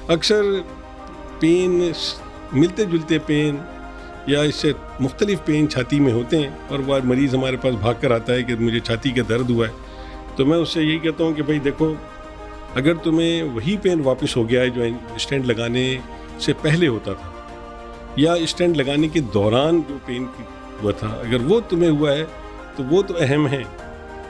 اکثر پین ملتے جلتے پین یا اس سے مختلف پین چھاتی میں ہوتے ہیں، اور وہ مریض ہمارے پاس بھاگ کر آتا ہے کہ مجھے چھاتی کا درد ہوا ہے، تو میں اس سے یہی کہتا ہوں کہ بھائی دیکھو، اگر تمہیں وہی پین واپس ہو گیا ہے جو اسٹینٹ لگانے سے پہلے ہوتا تھا، یا اسٹینٹ لگانے کے دوران جو پین ہوا تھا، اگر وہ تمہیں ہوا ہے تو وہ تو اہم ہے،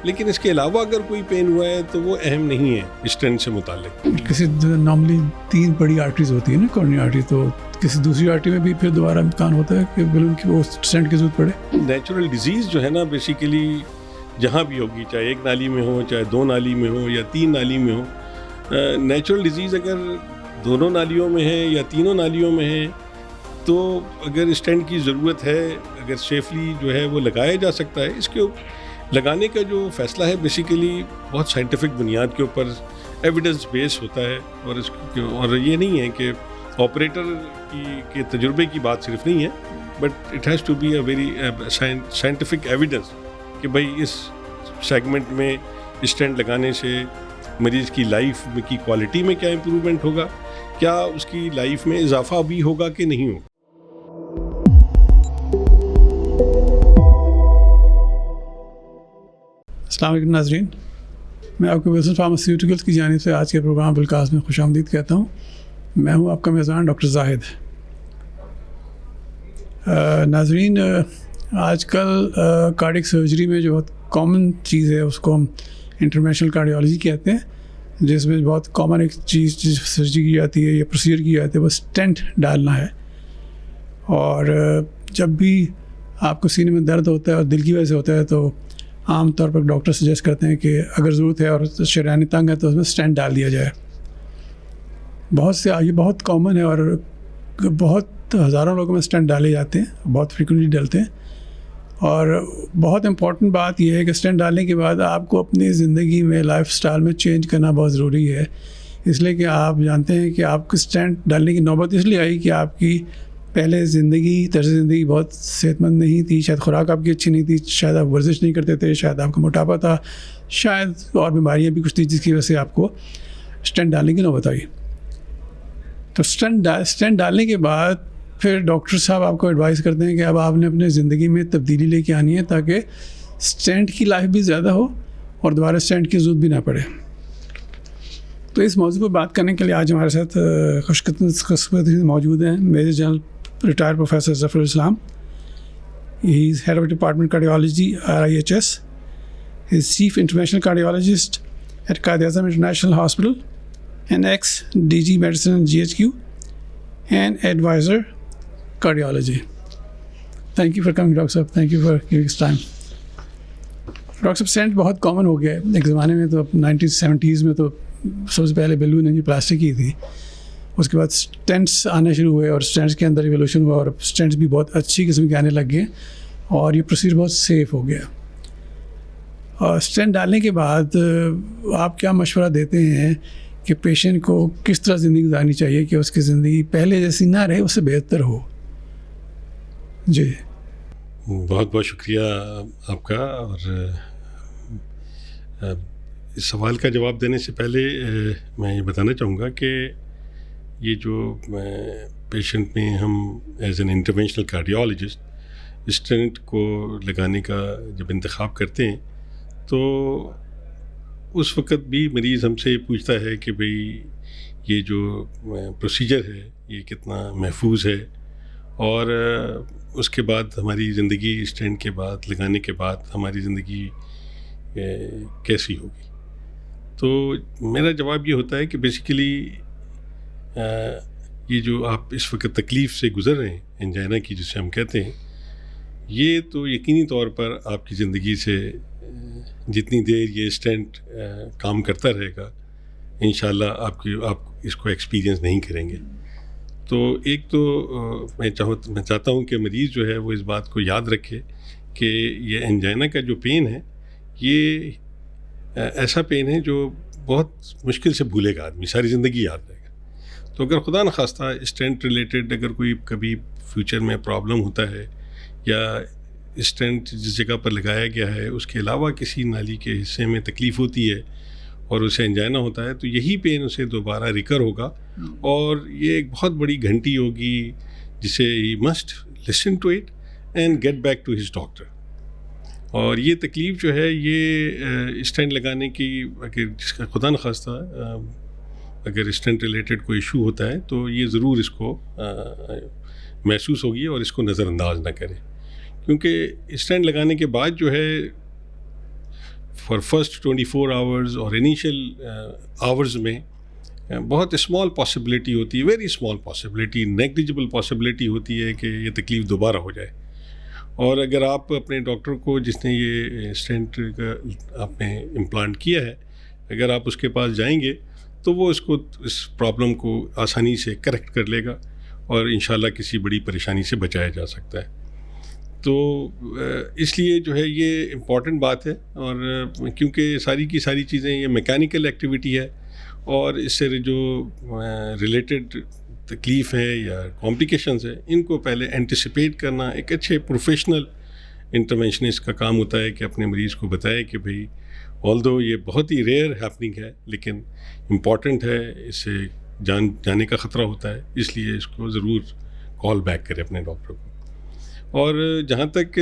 لیکن اس کے علاوہ اگر کوئی پین ہوا ہے تو وہ اہم نہیں ہے اسٹینٹ سے متعلق. کسی نارملی 3 بڑی آرٹریز ہوتی ہیں نا، کورونری آرٹری، تو کسی دوسری آرٹری میں بھی پھر دوبارہ امکان ہوتا ہے کہ بلون کی وہ اسٹینٹ کی ضرورت پڑے. نیچرل ڈیزیز جو ہے نا بیسیکلی جہاں بھی ہوگی، چاہے ایک نالی میں ہو، چاہے 2 نالی میں ہو یا 3 نالی میں ہو، نیچرل ڈیزیز اگر دونوں نالیوں میں ہے یا تینوں نالیوں میں ہے تو اگر اسٹینٹ کی ضرورت ہے، اگر سیفلی جو ہے وہ لگایا جا سکتا ہے. اس کے لگانے کا جو فیصلہ ہے بیسیکلی بہت سائنٹیفک بنیاد کے اوپر ایویڈنس بیس ہوتا ہے، اور یہ نہیں ہے کہ آپریٹر کے تجربے کی بات صرف نہیں ہے، but it has to be a very scientific evidence کہ بھائی اس سیگمنٹ میں اسٹینٹ لگانے سے مریض کی لائف کی کوالٹی میں کیا امپروومنٹ ہوگا، کیا اس کی لائف میں اضافہ بھی ہوگا کہ نہیں ہوگا. السلام علیکم ناظرین، میں آپ کو ولسن فارماسیوٹیکلس کی جانب سے آج کے پروگرام بالکاس میں خوش آمدید کہتا ہوں. میں ہوں آپ کا میزبان ڈاکٹر زاہد. ناظرین، آج کل کارڈک سرجری میں جو بہت کامن چیز ہے اس کو ہم انٹرونشنل کارڈیالوجی کہتے ہیں، جس میں بہت کامن ایک چیز سرجری کی جاتی ہے یا پروسیجر کی جاتی ہے، وہ اسٹینٹ ڈالنا ہے. اور جب بھی آپ کو سینے میں درد ہوتا ہے اور دل کی وجہ سے ہوتا ہے تو عام طور پر ڈاکٹر سجیسٹ کرتے ہیں کہ اگر ضرورت ہے اور شریانی تنگ ہے تو اس میں اسٹینٹ ڈال دیا جائے. یہ بہت کامن ہے اور بہت ہزاروں لوگوں میں اسٹینٹ ڈالے جاتے ہیں، بہت فریکوینٹلی ڈالتے ہیں. اور بہت امپورٹنٹ بات یہ ہے کہ اسٹینٹ ڈالنے کے بعد آپ کو اپنی زندگی میں لائف اسٹائل میں چینج کرنا بہت ضروری ہے، اس لیے کہ آپ جانتے ہیں کہ آپ کو اسٹینٹ ڈالنے کی نوبت اس لیے آئی کہ آپ کی پہلے طرز زندگی بہت صحت مند نہیں تھی، شاید خوراک آپ کی اچھی نہیں تھی، شاید آپ ورزش نہیں کرتے تھے، شاید آپ کا موٹاپا تھا، شاید اور بیماریاں بھی کچھ تھی جس کی وجہ سے آپ کو اسٹینٹ ڈالنے کی نوبت آئی. تو اسٹینٹ ڈالنے کے بعد پھر ڈاکٹر صاحب آپ کو ایڈوائز کرتے ہیں کہ اب آپ نے اپنے زندگی میں تبدیلی لے کے آنی ہے تاکہ اسٹینٹ کی لائف بھی زیادہ ہو اور دوبارہ اسٹینٹ کی ضرورت بھی نہ پڑے. تو اس موضوع پر بات کرنے کے لیے آج ہمارے ساتھ خوش قسمت موجود ہیں major general retire professor Zafar Islam. He is head of department cardiology RIHS. He is chief international cardiologist at Quaid Azam international hospital and ex DG medicine GHQ and advisor cardiology. Thank you for coming, Dr. Sahab. Thank you for giving us time. Dr. Sahab, stent بہت common ہو گیا ہے. ایک زمانے میں تو 1970s میں تو سب سے پہلے بلون انجی پلاسٹک کی تھی، اس کے بعد اسٹینٹس آنے شروع ہوئے اور اسٹینٹس کے اندر ایولیوشن ہوا اور اسٹینٹس بھی بہت اچھی قسم کے آنے لگ گئے اور یہ پروسیجر بہت سیف ہو گیا. اور اسٹینٹ ڈالنے کے بعد آپ کیا مشورہ دیتے ہیں کہ پیشنٹ کو کس طرح زندگی گزارنی چاہیے کہ اس کی زندگی پہلے جیسی نہ رہے، اس سے بہتر ہو؟ جی بہت بہت شکریہ آپ کا. اور اس سوال کا جواب دینے سے پہلے میں یہ بتانا چاہوں گا کہ یہ جو پیشنٹ میں ہم ایز این انٹرونشنل کارڈیالوجسٹ اسٹینٹ کو لگانے کا جب انتخاب کرتے ہیں تو اس وقت بھی مریض ہم سے پوچھتا ہے کہ بھئی یہ جو پروسیجر ہے یہ کتنا محفوظ ہے، اور اس کے بعد ہماری زندگی اسٹینٹ کے بعد لگانے کے بعد ہماری زندگی کیسی ہوگی. تو میرا جواب یہ ہوتا ہے کہ بیسیکلی یہ جو آپ اس وقت تکلیف سے گزر رہے ہیں انجائنا کی جسے ہم کہتے ہیں، یہ تو یقینی طور پر آپ کی زندگی سے جتنی دیر یہ اسٹینٹ کام کرتا رہے گا انشاءاللہ آپ اس کو ایکسپیرینس نہیں کریں گے. تو ایک تو میں چاہتا ہوں کہ مریض جو ہے وہ اس بات کو یاد رکھے کہ یہ انجائنا کا جو پین ہے یہ ایسا پین ہے جو بہت مشکل سے بھولے گا آدمی، ساری زندگی یاد رہے گا. تو اگر خدا نخواستہ اسٹینٹ ریلیٹڈ اگر کوئی کبھی فیوچر میں پرابلم ہوتا ہے یا اسٹینٹ جس جگہ پر لگایا گیا ہے اس کے علاوہ کسی نالی کے حصے میں تکلیف ہوتی ہے اور اسے انجائنا ہوتا ہے، تو یہی پین اسے دوبارہ ریکر ہوگا اور یہ ایک بہت بڑی گھنٹی ہوگی جسے he must listen to it and get back to his doctor. اور یہ تکلیف جو ہے یہ اسٹینٹ لگانے کی اگر جس کا خدا نخواستہ اگر اسٹینٹ ریلیٹڈ کوئی ایشو ہوتا ہے تو یہ ضرور اس کو محسوس ہوگی اور اس کو نظر انداز نہ کرے, کیونکہ اسٹینٹ لگانے کے بعد جو ہے فار فرسٹ 24 آورز اور انیشیل آورز میں بہت اسمال پاسبلٹی ہوتی ہے, very small possibility, negligible possibility ہوتی ہے کہ یہ تکلیف دوبارہ ہو جائے. اور اگر آپ اپنے ڈاکٹر کو جس نے یہ اسٹینٹ کا آپ نے امپلانٹ کیا ہے, اگر آپ اس کے پاس جائیں گے تو وہ اس پرابلم کو آسانی سے کریکٹ کر لے گا اور انشاءاللہ کسی بڑی پریشانی سے بچایا جا سکتا ہے. تو اس لیے جو ہے یہ امپورٹنٹ بات ہے, اور کیونکہ ساری کی ساری چیزیں یہ میکینیکل ایکٹیویٹی ہے اور اس سے جو ریلیٹڈ تکلیف ہے یا کمپلیکیشنز ہیں ان کو پہلے اینٹیسپیٹ کرنا ایک اچھے پروفیشنل انٹرونشنسٹ کا کام ہوتا ہے کہ اپنے مریض کو بتائے کہ بھئی آلدو یہ بہت ہی ریئر ہیپننگ ہے لیکن امپورٹنٹ ہے, اس سے جانے کا خطرہ ہوتا ہے, اس لیے اس کو ضرور کال بیک کرے اپنے ڈاکٹر کو. اور جہاں تک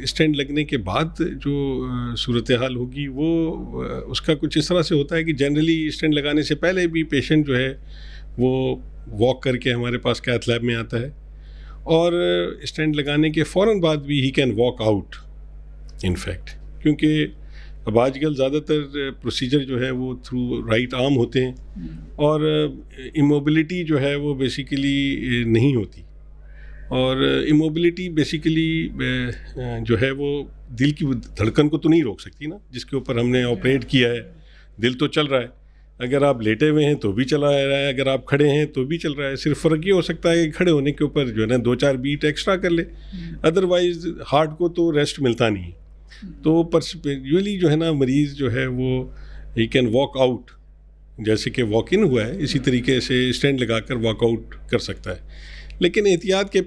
اسٹینٹ لگنے کے بعد جو صورتحال ہوگی وہ اس کا کچھ اس طرح سے ہوتا ہے کہ جنرلی اسٹینٹ لگانے سے پہلے بھی پیشنٹ جو ہے وہ واک کر کے ہمارے پاس کیتھ لیب میں آتا ہے, اور اسٹینٹ لگانے کے فوراً بعد بھی he can walk out in fact, کیونکہ اب آج کل زیادہ تر پروسیجر جو ہے وہ تھرو رائٹ آرم ہوتے ہیں اور ایموبلٹی جو ہے وہ بیسیکلی نہیں ہوتی. اور ایموبلٹی بیسیکلی جو ہے وہ دل کی دھڑکن کو تو نہیں روک سکتی نا, جس کے اوپر ہم نے آپریٹ کیا ہے. دل تو چل رہا ہے, اگر آپ لیٹے ہوئے ہیں تو بھی چلا رہا ہے, اگر آپ کھڑے ہیں تو بھی چل رہا ہے. صرف فرق یہ ہو سکتا ہے کہ کھڑے ہونے کے اوپر جو ہے نا 2-4 بیٹ ایکسٹرا کر لے, ادروائز ہارٹ کو تو ریسٹ ملتا نہیں. تو یولی جو ہے نا مریض جو ہے وہ ہی کین واک آؤٹ, جیسے کہ واک ان ہوا ہے اسی طریقے سے اسٹینڈ لگا کر واک آؤٹ کر سکتا ہے. لیکن احتیاط کے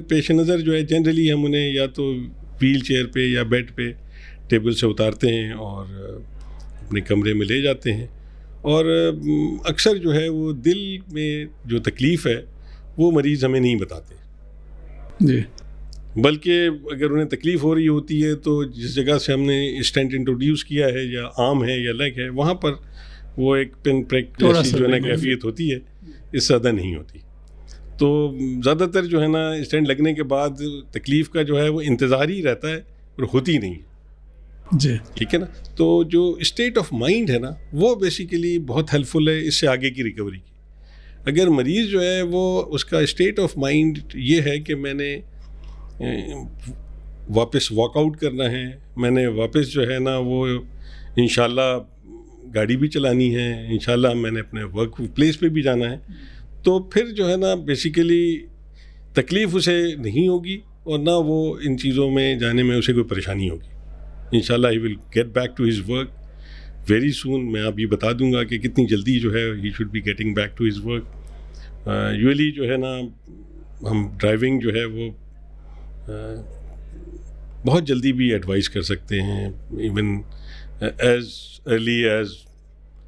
پیش نظر جو ہے جنرلی ہم انہیں یا تو ویل چیئر پہ یا بیڈ پہ ٹیبل سے اتارتے ہیں اور اپنے کمرے میں لے جاتے ہیں. اور اکثر جو ہے وہ دل میں جو تکلیف ہے وہ مریض ہمیں نہیں بتاتے جی, بلکہ اگر انہیں تکلیف ہو رہی ہوتی ہے تو جس جگہ سے ہم نے اسٹینٹ انٹروڈیوس کیا ہے یا آرم ہے یا لیگ ہے وہاں پر وہ ایک پن پریک جیسی جو ہے نا کیفیت ہوتی ہے, اس سے زیادہ نہیں ہوتی. تو زیادہ تر جو ہے نا اسٹینٹ لگنے کے بعد تکلیف کا جو ہے وہ انتظار ہی رہتا ہے اور ہوتی نہیں جی, ٹھیک ہے نا. تو جو اسٹیٹ آف مائنڈ ہے نا وہ بیسیکلی بہت ہیلپ فل ہے اس سے آگے کی ریکوری کی. اگر مریض جو ہے وہ اس کا اسٹیٹ آف مائنڈ یہ ہے کہ میں نے واپس واک آؤٹ کرنا ہے, میں نے واپس جو ہے نا وہ انشاءاللہ گاڑی بھی چلانی ہے, انشاءاللہ میں نے اپنے ورک پلیس پہ بھی جانا ہے, تو پھر جو ہے نا بیسیکلی تکلیف اسے نہیں ہوگی اور نہ وہ ان چیزوں میں جانے میں اسے کوئی پریشانی ہوگی. انشاءاللہ he will get back to his work very soon. میں اب یہ بتا دوں گا کہ کتنی جلدی جو ہے he should be getting back to his work. یولی جو ہے نا ہم ڈرائیونگ جو ہے وہ بہت جلدی بھی ایڈوائز کر سکتے ہیں, ایون ایز ارلی ایز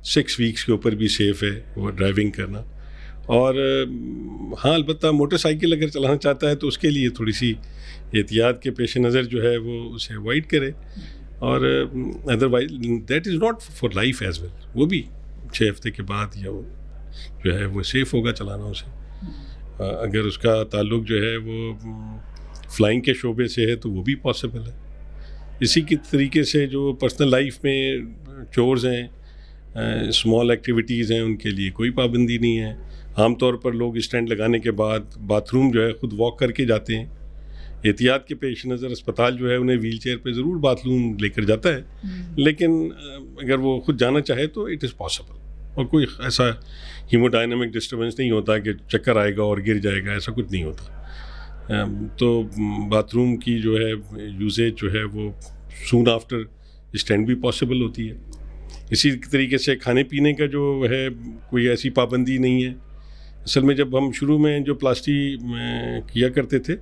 6 ویکس کے اوپر بھی سیف ہے وہ ڈرائیونگ کرنا. اور ہاں البتہ موٹر سائیکل اگر چلانا چاہتا ہے تو اس کے لیے تھوڑی سی احتیاط کے پیش نظر جو ہے وہ اسے اوائڈ کرے. اور otherwise that is not for life as well, وہ بھی 6 ہفتے کے بعد یا وہ جو ہے وہ سیف ہوگا چلانا اسے. اگر اس کا تعلق جو ہے وہ فلائنگ کے شعبے سے ہے تو وہ بھی پاسبل ہے. اسی کی طریقے سے جو پرسنل لائف میں چورز ہیں, اسمال ایکٹیویٹیز ہیں, ان کے لیے کوئی پابندی نہیں ہے. عام طور پر لوگ اسٹینڈ لگانے کے بعد باتھ روم جو ہے خود واک کر کے جاتے ہیں. احتیاط کے پیش نظر اسپتال جو ہے انہیں ویل چیئر پہ ضرور باتھ روم لے کر جاتا ہے, لیکن اگر وہ خود جانا چاہے تو اٹ از پاسبل. اور کوئی ایسا ہیموڈائنمک ڈسٹربنس نہیں ہوتا کہ چکر آئے گا اور گر جائے گا, ایسا کچھ نہیں ہوتا. تو باتھ روم کی جو ہے یوزیج جو ہے وہ سون آفٹر اسٹینڈ بھی پاسبل ہوتی ہے. اسی طریقے سے کھانے پینے کا جو ہے کوئی ایسی پابندی نہیں ہے. اصل میں جب ہم شروع میں جو پلاسٹی کیا کرتے تھے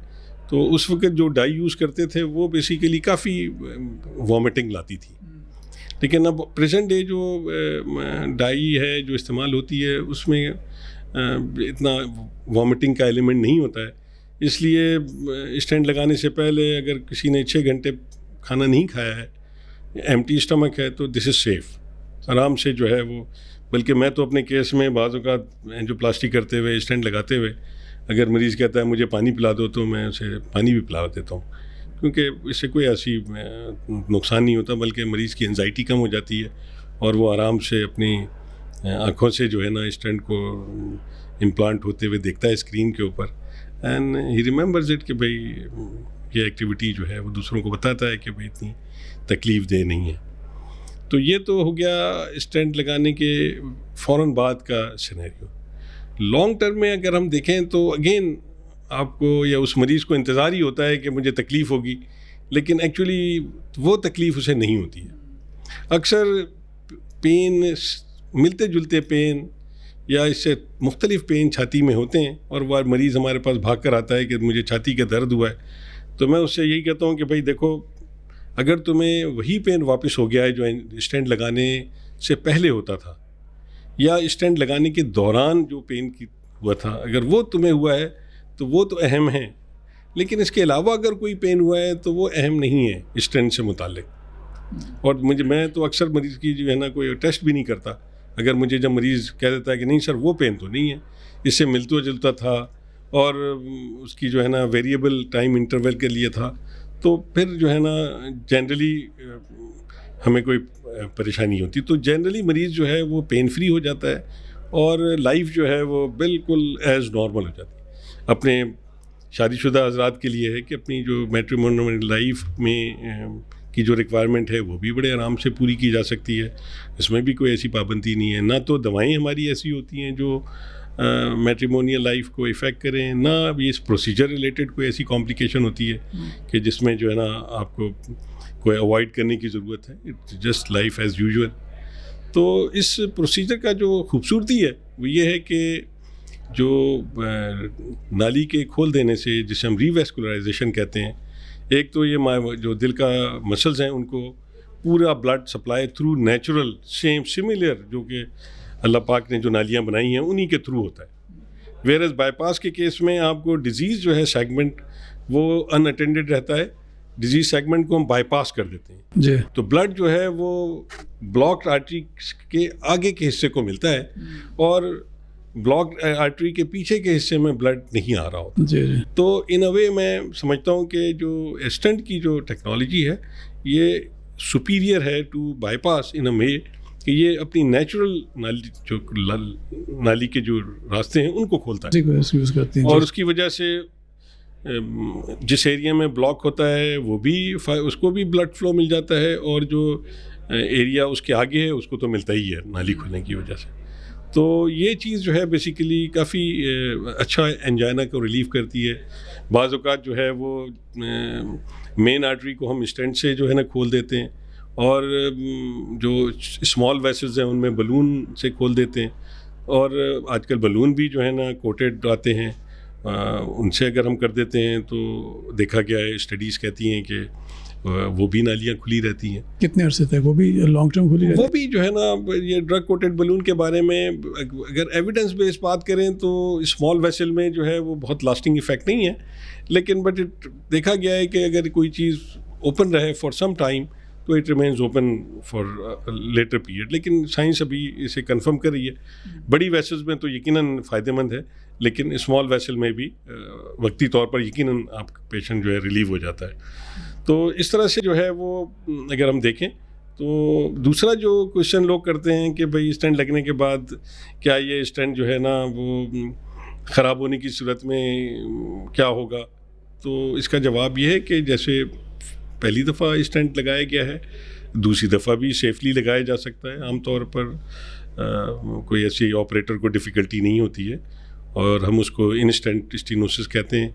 تو اس وقت جو ڈائی یوز کرتے تھے وہ بیسیکلی کافی وامٹنگ لاتی تھی. لیکن اب پریزنٹ ڈے جو ڈائی ہے جو استعمال ہوتی ہے اس میں اتنا وامٹنگ کا ایلیمنٹ نہیں ہوتا ہے. اس لیے اسٹینٹ لگانے سے پہلے اگر کسی نے 6 گھنٹے کھانا نہیں کھایا ہے, ایمٹی اسٹمک ہے, تو دس از سیف, آرام سے جو ہے وہ. بلکہ میں تو اپنے کیس میں بعض اوقات اینجیوپلاسٹی کرتے ہوئے, اسٹینٹ لگاتے ہوئے, اگر مریض کہتا ہے مجھے پانی پلا دو تو میں اسے پانی بھی پلا دیتا ہوں, کیونکہ اس سے کوئی ایسی نقصان نہیں ہوتا, بلکہ مریض کی انزائٹی کم ہو جاتی ہے اور وہ آرام سے اپنی آنکھوں سے جو ہے نا اسٹینٹ کو امپلانٹ ہوتے ہوئے دیکھتا ہے اسکرین کے اوپر, اینڈ ہی ریممبرز اٹ کہ بھائی یہ ایکٹیویٹی جو ہے وہ دوسروں کو بتاتا ہے کہ بھائی اتنی تکلیف دہ نہیں ہے. تو یہ تو ہو گیا اسٹینٹ لگانے کے فوراً بعد کا سینیریو. لانگ ٹرم میں اگر ہم دیکھیں تو اگین آپ کو یا اس مریض کو انتظار ہی ہوتا ہے کہ مجھے تکلیف ہوگی, لیکن ایکچولی وہ تکلیف اسے نہیں ہوتی ہے. اکثر پین, ملتے جلتے پین یا اس سے مختلف پین چھاتی میں ہوتے ہیں, اور وہ مریض ہمارے پاس بھاگ کر آتا ہے کہ مجھے چھاتی کا درد ہوا ہے, تو میں اس سے یہی کہتا ہوں کہ بھائی دیکھو, اگر تمہیں وہی پین واپس ہو گیا ہے جو اسٹینٹ لگانے سے پہلے ہوتا تھا, یا اسٹینٹ لگانے کے دوران جو پین کی ہوا تھا, اگر وہ تمہیں ہوا ہے تو وہ تو اہم ہے, لیکن اس کے علاوہ اگر کوئی پین ہوا ہے تو وہ اہم نہیں ہے اسٹینٹ سے متعلق. اور میں تو اکثر مریض کی جو ہے نا کوئی ٹیسٹ بھی نہیں کرتا. اگر مجھے جب مریض کہہ دیتا ہے کہ نہیں سر وہ پین تو نہیں ہے, اس سے ملتا جلتا تھا اور اس کی جو ہے نا ویریبل ٹائم انٹرول کے لیے تھا, تو پھر جو ہے نا جنرلی ہمیں کوئی پریشانی ہوتی. تو جنرلی مریض جو ہے وہ پین فری ہو جاتا ہے اور لائف جو ہے وہ بالکل ایز نارمل ہو جاتی ہے. اپنے شادی شدہ حضرات کے لیے ہے کہ اپنی جو میٹریمونیل لائف میں کی جو ریکوائرمنٹ ہے وہ بھی بڑے آرام سے پوری کی جا سکتی ہے, اس میں بھی کوئی ایسی پابندی نہیں ہے. نہ تو دوائیں ہماری ایسی ہوتی ہیں جو میٹریمونیل لائف کو افیکٹ کریں, نہ ابھی اس پروسیجر ریلیٹڈ کوئی ایسی کمپلیکیشن ہوتی ہے کہ جس میں جو ہے نا آپ کو کوئی اوائڈ کرنے کی ضرورت ہے. It's just life as usual. تو اس پروسیجر کا جو خوبصورتی ہے وہ یہ ہے کہ جو نالی کے کھول دینے سے, جسے ہم ریویسکولرائزیشن کہتے ہیں, ایک تو یہ جو دل کا مسلز ہیں ان کو پورا blood supply through natural similar جو کہ اللہ پاک نے جو نالیاں بنائی ہیں انہی کے تھرو ہوتا ہے. ویئرز بائی پاس کے کیس میں آپ کو ڈیزیز جو ہے سیگمنٹ وہ ان اٹینڈڈ رہتا ہے, ڈیزیز سیگمنٹ کو ہم بائی پاس کر دیتے ہیں جی. تو بلڈ جو ہے وہ بلاکڈ آرٹری کے آگے کے حصے کو ملتا ہے اور بلاک آرٹری کے پیچھے کے حصے میں بلڈ نہیں آ رہا ہوتا. جی. تو ان اے وے میں سمجھتا ہوں کہ جو اسٹنٹ کی جو ٹیکنالوجی ہے یہ سپیریئر ہے ٹو بائی پاس ان اے وے کہ یہ اپنی نیچرل نالی کے جو راستے ہیں ان کو کھولتا ہے, اور اس کی وجہ سے جس ایریا میں بلاک ہوتا ہے وہ بھی اس کو بھی بلڈ فلو مل جاتا ہے, اور جو ایریا اس کے آگے ہے اس کو تو ملتا ہی ہے نالی کھلنے کی وجہ سے. تو یہ چیز جو ہے بیسیکلی کافی اچھا انجائنا کو ریلیف کرتی ہے. بعض اوقات جو ہے وہ مین آرٹری کو ہم اسٹینٹ سے جو ہے نا کھول دیتے ہیں, اور جو اسمال ویسلز ہیں ان میں بلون سے کھول دیتے ہیں, اور آج کل بلون بھی جو ہے نا کوٹیڈ آتے ہیں, ان سے اگر ہم کر دیتے ہیں تو دیکھا گیا ہے, اسٹڈیز کہتی ہیں کہ وہ بھی نالیاں کھلی رہتی ہیں. کتنے عرصے تک وہ بھی لانگ ٹرم کھلی رہتی ہے؟ وہ بھی جو ہے نا یہ ڈرگ کوٹڈ بلون کے بارے میں اگر ایویڈنس بیس بات کریں تو اسمال ویسل میں جو ہے وہ بہت لاسٹنگ ایفیکٹ نہیں ہے, لیکن بٹ دیکھا گیا ہے کہ اگر کوئی چیز اوپن رہے فار سم ٹائم تو it remains open for later period. لیکن سائنس ابھی اسے کنفرم کر رہی ہے. بڑی ویسلز میں تو یقیناً فائدہ مند ہے, لیکن اسمال ویسل میں بھی وقتی طور پر یقیناً آپ کا پیشنٹ جو ہے ریلیو ہو جاتا ہے. تو اس طرح سے جو ہے وہ اگر ہم دیکھیں تو دوسرا جو کوشچن لوگ کرتے ہیں کہ بھائی اسٹینٹ لگنے کے بعد کیا یہ اسٹینٹ جو ہے نا وہ خراب ہونے کی صورت میں کیا ہوگا, تو اس کا جواب یہ ہے کہ جیسے پہلی دفعہ اسٹینٹ لگایا گیا ہے دوسری دفعہ بھی سیفلی لگایا جا سکتا ہے. عام طور پر کوئی ایسی آپریٹر کو ڈیفیکلٹی نہیں ہوتی ہے, اور ہم اس کو انسٹنٹ اسٹینوسس کہتے ہیں.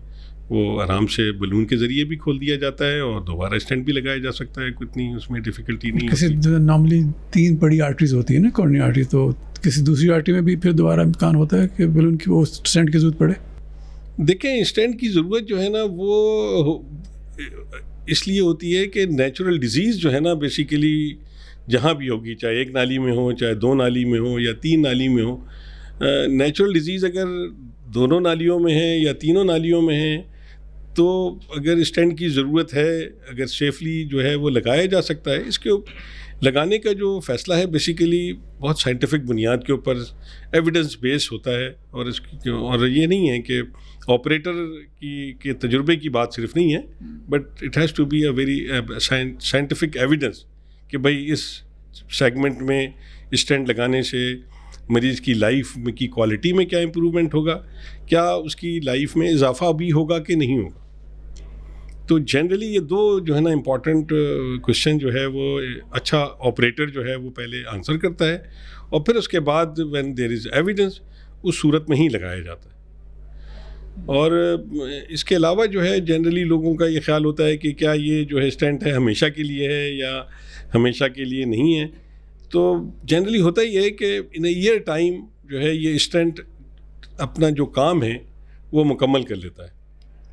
وہ آرام سے بلون کے ذریعے بھی کھول دیا جاتا ہے اور دوبارہ اسٹینٹ بھی لگایا جا سکتا ہے, اتنی اس میں ڈیفیکلٹی نہیں ہوتی. نارملی 3 بڑی آرٹریز ہوتی ہیں نا کورنی آرٹری, تو کسی دوسری آرٹری میں بھی پھر دوبارہ امکان ہوتا ہے کہ بلون کی وہ اسٹینٹ کی ضرورت پڑے؟ دیکھیں اسٹینٹ کی ضرورت جو ہے نا وہ اس لیے ہوتی ہے کہ نیچرل ڈیزیز جو ہے نا بیسیکلی جہاں بھی ہوگی, چاہے 1 نالی میں ہو, چاہے 2 نالی میں ہو یا 3 نالی میں ہو, نیچرل ڈیزیز اگر دونوں نالیوں میں ہے یا تینوں نالیوں میں ہے تو اگر اسٹینٹ کی ضرورت ہے, اگر سیفلی جو ہے وہ لگایا جا سکتا ہے. اس کے لگانے کا جو فیصلہ ہے بیسیکلی بہت سائنٹیفک بنیاد کے اوپر ایویڈنس بیس ہوتا ہے, اور یہ نہیں ہے کہ آپریٹر کے تجربے کی بات صرف نہیں ہے, but it has to be a very scientific evidence کہ بھائی اس سیگمنٹ میں اسٹینٹ لگانے سے مریض کی لائف کی کوالٹی میں کیا امپرومنٹ ہوگا, کیا اس کی لائف میں اضافہ بھی ہوگا کہ نہیں ہوگا. تو جنرلی یہ دو جو ہے نا امپورٹنٹ کوشچن جو ہے وہ اچھا آپریٹر جو ہے وہ پہلے آنسر کرتا ہے, اور پھر اس کے بعد وین دیر از ایویڈنس اس صورت میں ہی لگایا جاتا ہے. اور اس کے علاوہ جو ہے جنرلی لوگوں کا یہ خیال ہوتا ہے کہ کیا یہ جو ہے اسٹینٹ ہے ہمیشہ کے لیے ہے یا ہمیشہ کے لیے نہیں ہے. تو جنرلی ہوتا ہی ہے کہ ان اے ایئر ٹائم جو ہے یہ اسٹینٹ اپنا جو کام ہے وہ مکمل کر لیتا ہے.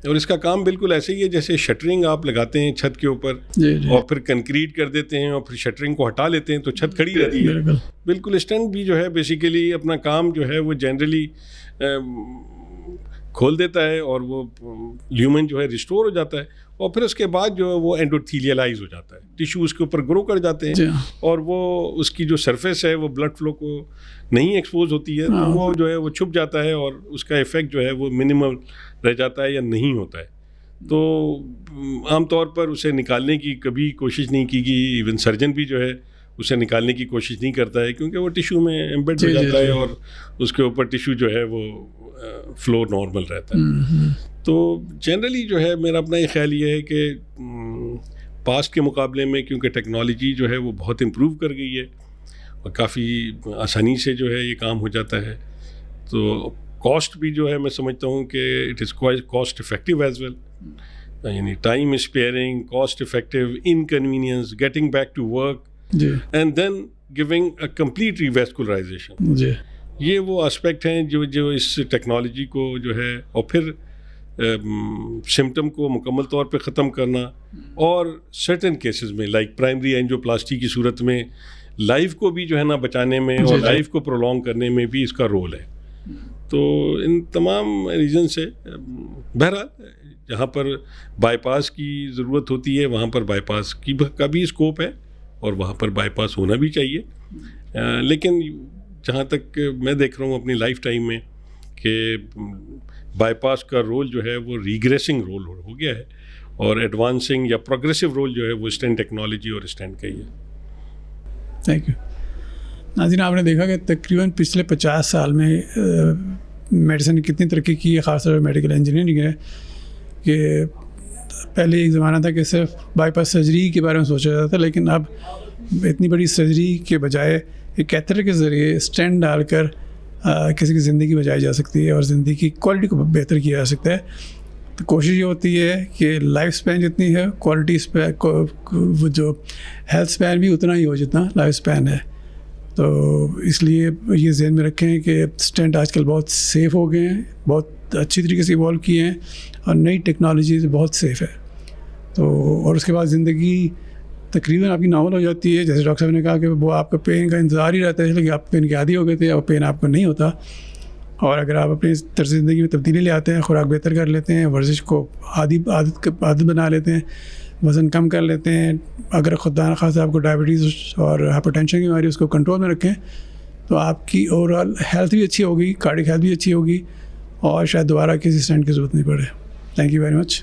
اور اس کا کام بالکل ایسے ہی ہے جیسے شٹرنگ آپ لگاتے ہیں چھت کے اوپر اور پھر کنکریٹ کر دیتے ہیں اور پھر شٹرنگ کو ہٹا لیتے ہیں تو چھت کھڑی رہتی ہے. بالکل اسٹینٹ بھی جو ہے بیسیکلی اپنا کام جو ہے وہ جنرلی کھول دیتا ہے اور وہ لیومن جو ہے ریسٹور ہو جاتا ہے, اور پھر اس کے بعد جو ہے وہ اینڈوتھیلیلائز ہو جاتا ہے, ٹیشو اس کے اوپر گرو کر جاتے ہیں اور وہ اس کی جو سرفیس ہے وہ بلڈ فلو کو نہیں ایکسپوز ہوتی ہے تو وہ جو ہے وہ چھپ جاتا ہے اور اس کا ایفیکٹ جو ہے وہ منیمل رہ جاتا ہے یا نہیں ہوتا ہے. تو عام طور پر اسے نکالنے کی کبھی کوشش نہیں کی گئی, ایون سرجن بھی جو ہے اسے نکالنے کی کوشش نہیں کرتا ہے کیونکہ وہ ٹیشو میں ایمبیڈ ہو جاتا ہے اور اس کے اوپر ٹیشو جو ہے وہ فلو نارمل رہتا ہے. تو جنرلی جو ہے میرا اپنا یہ خیال یہ ہے کہ پاسٹ کے مقابلے میں کیونکہ ٹیکنالوجی جو ہے وہ بہت امپروو کر گئی ہے اور کافی آسانی سے جو ہے یہ کام ہو جاتا ہے, تو کاسٹ بھی جو ہے میں سمجھتا ہوں کہ it is cost effective as well, یعنی time sparing, cost effective, inconvenience, getting back to work and then giving a complete revascularisation. یہ وہ اسپیکٹ ہیں جو اس ٹیکنالوجی کو جو ہے, اور پھر سمٹم کو مکمل طور پہ ختم کرنا, اور سرٹن کیسز میں لائک پرائمری اینجیوپلاسٹی کی صورت میں لائف کو بھی جو ہے نا بچانے میں اور لائف کو پرولونگ کرنے میں بھی اس کا رول ہے. تو ان تمام ریزن سے بہرحال جہاں پر بائی پاس کی ضرورت ہوتی ہے وہاں پر بائی پاس کا بھی اسکوپ ہے اور وہاں پر بائی پاس ہونا بھی چاہیے. لیکن جہاں تک میں دیکھ رہا ہوں اپنی لائف ٹائم میں کہ بائی پاس کا رول جو ہے وہ ریگریسنگ رول ہو گیا ہے, اور ایڈوانسنگ یا پروگریسو رول جو ہے وہ اسٹینٹ ٹیکنالوجی اور اسٹینٹ کا ہی ہے. Thank you. ناظرین, آپ نے دیکھا کہ تقریباً پچھلے 50 سال میں میڈیسن نے کتنی ترقی کی ہے, خاص طور پر میڈیکل انجینئرنگ ہے, کہ پہلے ایک زمانہ تھا کہ صرف بائی پاس سرجری کے بارے میں سوچا جاتا تھا, لیکن اب اتنی بڑی سرجری کے بجائے ایک کیتھر کے ذریعے اسٹینٹ ڈال کر کسی کی زندگی بچائی جا سکتی ہے اور زندگی کی کوالٹی کو بہتر کیا جا سکتا ہے. تو کوشش یہ ہوتی ہے کہ لائف اسپین جتنی ہے کوالٹی وہ جو ہیلتھ اسپین بھی اتنا ہی ہو جتنا لائف اسپین ہے. تو اس لیے یہ ذہن میں رکھیں کہ اسٹینٹ آج کل بہت سیف ہو گئے ہیں, بہت اچھی طریقے سے ایوالو کیے ہیں, اور نئی ٹیکنالوجی بہت سیف ہے. تو اور اس کے بعد زندگی تقریباً آپ کی نارمل ہو جاتی ہے. جیسے ڈاکٹر صاحب نے کہا کہ وہ آپ کا پین کا انتظار ہی رہتا ہے, لیکن آپ پین کے عادی ہو گئے تھے اور پین آپ کو نہیں ہوتا. اور اگر آپ اپنی طرز زندگی میں تبدیلی لے آتے ہیں, خوراک بہتر کر لیتے ہیں, ورزش کو عادت بنا لیتے ہیں, وزن کم کر لیتے ہیں, اگر خدا نخواستہ آپ کو ڈائبٹیز اور ہائپر ٹینشن کی بیماری اس کو کنٹرول میں رکھیں, تو آپ کی اوور آل ہیلتھ بھی اچھی ہوگی, کارڈک ہیلتھ بھی اچھی ہوگی, اور شاید دوبارہ کسی اسٹینٹ کی ضرورت نہیں پڑے. Thank you very much.